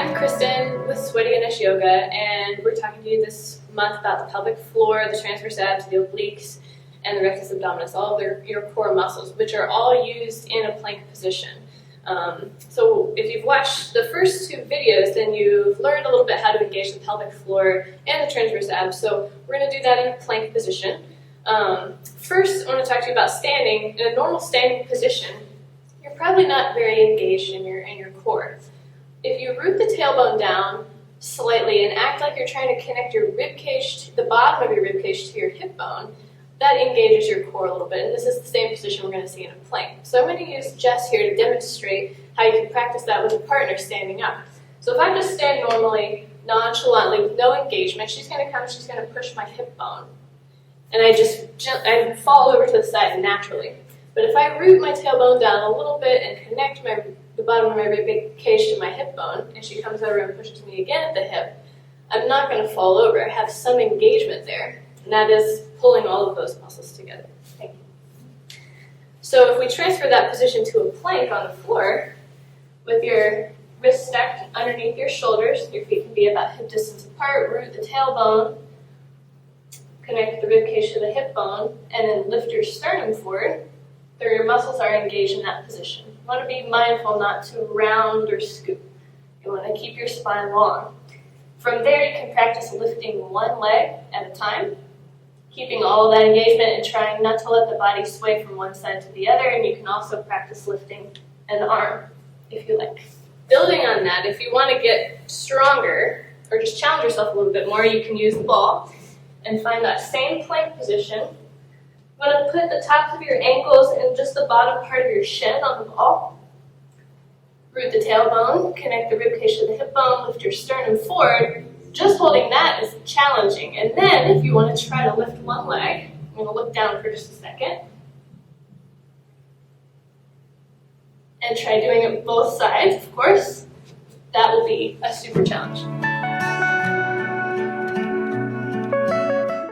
I'm Kristen with Sweaty Ganesh Yoga, and we're talking to you this month about the pelvic floor, the transverse abs, the obliques, and the rectus abdominis, all of your core muscles, which are all used in a plank position. So if you've watched the first two videos, then you've learned a little bit how to engage the pelvic floor and the transverse abs. So we're going to do that in a plank position. First, I want to talk to you about standing. In a normal standing position, you're probably not very engaged in your core. If you root the tailbone down slightly and act like you're trying to connect your rib cage to the bottom of your rib cage to your hip bone, that engages your core a little bit, and this is the same position we're going to see in a plank. So I'm going to use Jess here to demonstrate how you can practice that with a partner standing up. So if I just stand normally, nonchalantly, with no engagement, she's going to come and she's going to push my hip bone. And I fall over to the side naturally. But if I root my tailbone down a little bit and connect the bottom of my rib cage to my hip bone, and she comes over and pushes me again at the hip, I'm not going to fall over. I have some engagement there, and that is pulling all of those muscles together. Thank you. So if we transfer that position to a plank on the floor, with your wrists stacked underneath your shoulders, your feet can be about hip distance apart, root the tailbone, connect the rib cage to the hip bone, and then lift your sternum forward, so your muscles are engaged in that position. You want to be mindful not to round or scoop. You want to keep your spine long. From there, you can practice lifting one leg at a time, keeping all of that engagement and trying not to let the body sway from one side to the other, and you can also practice lifting an arm if you like. Building on that, if you want to get stronger or just challenge yourself a little bit more, you can use the ball and find that same plank position. You want to put the tops of your ankles and just the bottom part of your shin on the ball. Root the tailbone, connect the rib cage to the hip bone, lift your sternum forward. Just holding that is challenging. And then if you want to try to lift one leg, I'm going to look down for just a second. And try doing it both sides, of course. That will be a super challenge.